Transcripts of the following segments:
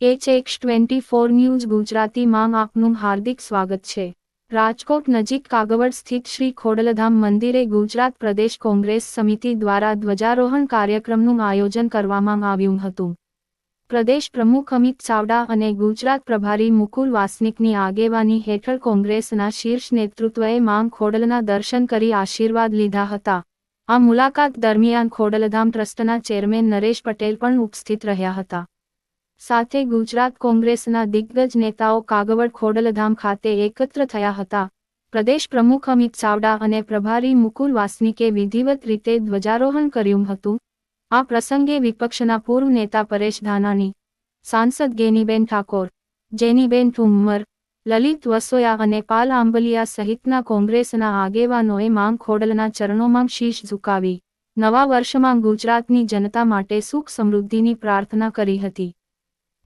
HX24 news ગુજરાતીમાં આપનું હાર્દિક સ્વાગત છે। રાજકોટ નજીક કાગવડ સ્થિત શ્રી ખોડલધામ મંદિરે ગુજરાત પ્રદેશ કોંગ્રેસ સમિતિ દ્વારા ધ્વજારોહણ કાર્યક્રમનું આયોજન કરવામાં આવ્યું હતું। પ્રદેશ પ્રમુખ અમિત ચાવડા અને ગુજરાત પ્રભારી મુકુલ વાસનિકની આગેવાની હેઠળ કોંગ્રેસના શીર્ષ નેતૃત્વએ માં ખોડલના દર્શન કરી આશીર્વાદ લીધા હતા। આ મુલાકાત દરમિયાન ખોડલધામ ટ્રસ્ટના ચેરમેન નરેશ પટેલ પણ ઉપસ્થિત રહ્યા હતા। સાથે ગુજરાત કોંગ્રેસના દિગ્ગજ નેતાઓ કાગવડ ખોડલધામ ખાતે એકત્ર થયા હતા। પ્રદેશ પ્રમુખ અમિત ચાવડા અને પ્રભારી મુકુલ વાસનિકે વિધિવત રીતે ધ્વજારોહણ કર્યું હતું। આ પ્રસંગે વિપક્ષના પૂર્વ નેતા પરેશ ધાનાણી, સાંસદ ગેનીબેન ઠાકોર, જેનીબેન ઠુમ્મર, લલિત વસોયા અને પાલ આંબલિયા સહિતના કોંગ્રેસના આગેવાનોએ માં ખોડલના ચરણોમાં શીશ ઝુકાવી નવા વર્ષમાં ગુજરાતની જનતા માટે સુખ સમૃદ્ધિની પ્રાર્થના કરી હતી।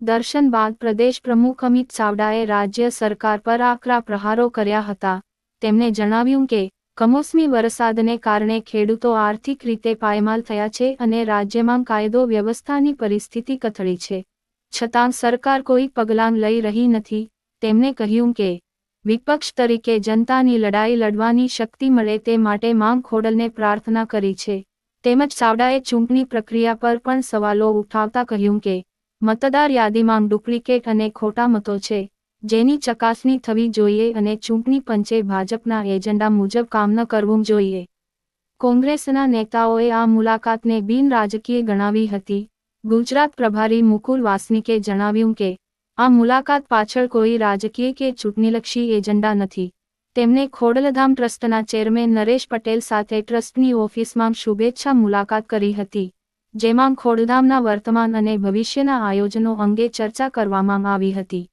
દર્શન બાદ પ્રદેશ પ્રમુખ અમિત ચાવડાએ રાજ્ય સરકાર પર આકરા પ્રહારો કર્યા હતા। તેમણે જણાવ્યું કે કમોસમી વરસાદને કારણે ખેડૂતો આર્થિક રીતે પાયમાલ થયા છે અને રાજ્યમાં કાયદો વ્યવસ્થાની પરિસ્થિતિ કથળી છે, છતાં સરકાર કોઈ પગલાં લઈ રહી નથી। તેમણે કહ્યું કે વિપક્ષ તરીકે જનતાની લડાઈ લડવાની શક્તિ મળે તે માટે માં ખોડલને પ્રાર્થના કરી છે। તેમજ ચાવડાએ ચૂંટણી પ્રક્રિયા પર પણ સવાલો ઉઠાવતા કહ્યું કે મતદાર યાદીમાં ડુપ્લિકેટ અને ખોટા મતો છે, જેની ચકાસણી થવી જોઈએ અને ચૂંટણી પંચે ભાજપના એજન્ડા મુજબ કામ ન કરવું જોઈએ। કોંગ્રેસના નેતાઓએ આ મુલાકાતને બિનરાજકીય ગણાવી હતી। ગુજરાત પ્રભારી મુકુલ વાસનિકે જણાવ્યું કે આ મુલાકાત પાછળ કોઈ રાજકીય કે ચૂંટણીલક્ષી એજન્ડા નથી। તેમણે ખોડલધામ ટ્રસ્ટના ચેરમેન નરેશ પટેલ સાથે ટ્રસ્ટની ઓફિસમાં શુભેચ્છા મુલાકાત કરી હતી, જેમાં ખોડલધામના વર્તમાન અને ભવિષ્યના આયોજનો અંગે ચર્ચા કરવામાં આવી હતી।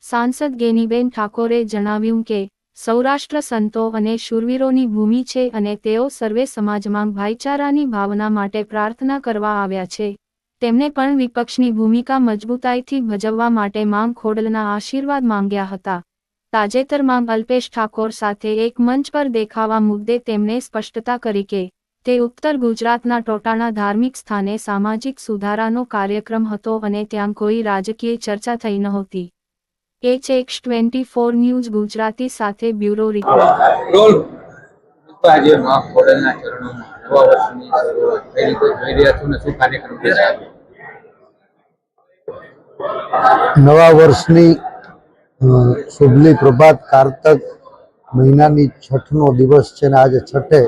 સાંસદ ગેનીબેન ઠાકોરે જણાવ્યું કે સૌરાષ્ટ્ર સંતો અને શૂરવીરોની ભૂમિ છે અને તેઓ સર્વે સમાજમાં ભાઈચારાની ભાવના માટે પ્રાર્થના કરવા આવ્યા છે। તેમણે પણ વિપક્ષની ભૂમિકા મજબૂતાઈથી ભજવવા માટે માં ખોડલના આશીર્વાદ માંગ્યા હતા। તાજેતરમાં અલ્પેશ ઠાકોર સાથે એક મંચ પર દેખાવા મુદ્દે તેમણે સ્પષ્ટતા કરી કે તે ઉત્તર ગુજરાતના ટોટાણા ધાર્મિક સ્થાને સામાજિક સુધારાનો કાર્યક્રમ હતો અને ત્યાં કોઈ રાજકીય ચર્ચા થઈ નહોતી। HX24 ન્યૂઝ ગુજરાતી સાથે બ્યુરો રિપોર્ટ। આજે માં ખોડલના ચરણોમાં નવા વર્ષની શરૂઆત કઈ રીતે જોઈ રહ્યા છો ને શું કાર્યક્રમ છે? નવા વર્ષની શુભલી પ્રભાત કારતક મહિનાની છઠનો દિવસ છે ને આજે છઠે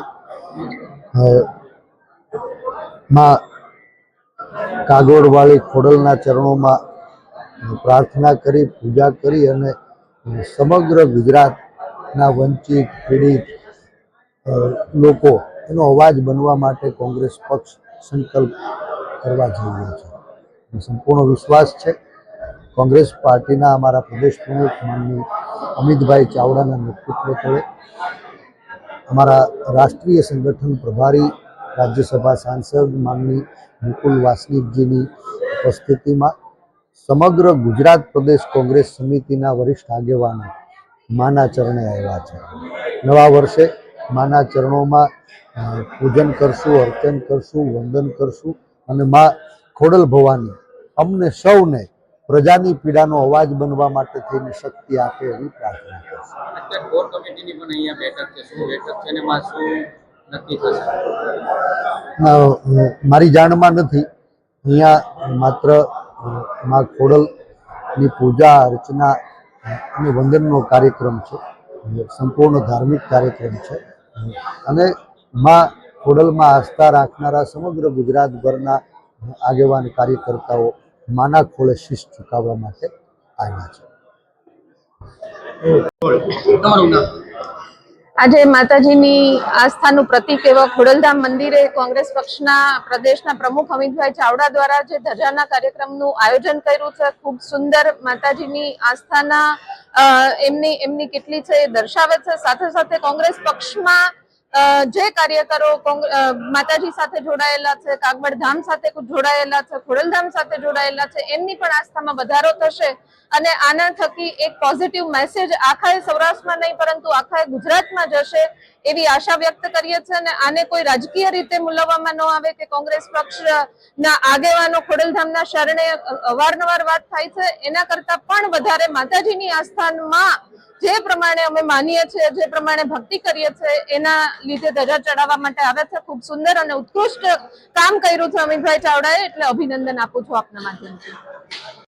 માં કાગવડવાળી ખોડલના ચરણોમાં પ્રાર્થના કરી, પૂજા કરી અને સમગ્ર ગુજરાતના વંચિત, પીડિત લોકો એનો અવાજ બનવા માટે કોંગ્રેસ પક્ષ સંકલ્પ કરવા જઈ રહ્યો છે। સંપૂર્ણ વિશ્વાસ છે કોંગ્રેસ પાર્ટીના અમારા પ્રદેશ પ્રમુખ માનનીય અમિતભાઈ ચાવડાના નેતૃત્વ તળે, અમારા રાષ્ટ્રીય સંગઠન પ્રભારી રાજ્યસભા સાંસદ માનનીય મુકુલ વાસનિકજીની ઉપસ્થિતિમાં સમગ્ર ગુજરાત પ્રદેશ કોંગ્રેસ સમિતિના વરિષ્ઠ આગેવાનો માના ચરણે આવ્યા છે। નવા વર્ષે માના ચરણોમાં પૂજન કરશું, અર્ચન કરશું, વંદન કરશું અને મા ખોડલ ભવાની અમને સૌને પ્રજાની પીડાનો અવાજ બનવા માટે થઈને શક્તિ આપે એવી પ્રાર્થના કરશું। અત્યારે કોર કમિટીની પણ અહીંયા બેઠક છે, શું બેઠક છે ને માં શું નક્કી થશે? મારી જાણમાં નથી। અહીંયા માત્ર મા ખોડલની પૂજા અર્ચના અને વંદનનો કાર્યક્રમ છે, સંપૂર્ણ ધાર્મિક કાર્યક્રમ છે અને મા ખોડલમાં આસ્થા રાખનારા સમગ્ર ગુજરાતભરના આગેવાન કાર્યકર્તાઓ માના ખોળે શીશ ઝુકાવવા માટે આવ્યા છે। આજે માતાજીની આસ્થાનું પ્રતીક એવા ખોડલધામ મંદિરે કોંગ્રેસ પક્ષના પ્રદેશના પ્રમુખ અમિતભાઈ ચાવડા દ્વારા જે ધજાના કાર્યક્રમનું આયોજન કર્યું છે, ખૂબ સુંદર માતાજીની આસ્થાના એમની કેટલી છે એ દર્શાવે છે। સાથે સાથે કોંગ્રેસ પક્ષમાં જે કાર્યકરો માતાજી સાથે જોડાયેલા છે, કાગવડ ધામ સાથે જોડાયેલા છે, ખોડલધામ સાથે જોડાયેલા છે, એમની પણ આસ્થામાં વધારો થશે અને આના થકી એક પોઝિટિવ મેસેજ આખા સૌરાષ્ટ્રમાં નહીં પરંતુ આખા ગુજરાતમાં જશે એવી આશા વ્યક્ત કરીએ છીએ. અને આને કોઈ રાજકીય રીતે મૂલવવામાં ન આવે કે કોંગ્રેસ પક્ષના આગેવાનો ખોડલધામના શરણે અવારનવાર વાત થાય છે, એના કરતા પણ વધારે માતાજીની આસ્થામાં જે પ્રમાણે અમે માનીએ છીએ, જે પ્રમાણે ભક્તિ કરીએ છીએ, એના લીધે ધજા ચડાવવા માટે આવે છે. ખૂબ સુંદર અને ઉત્કૃષ્ટ કામ કર્યું છે અમિતભાઈ ચાવડાએ, એટલે અભિનંદન આપું છું આપના માધ્યમથી.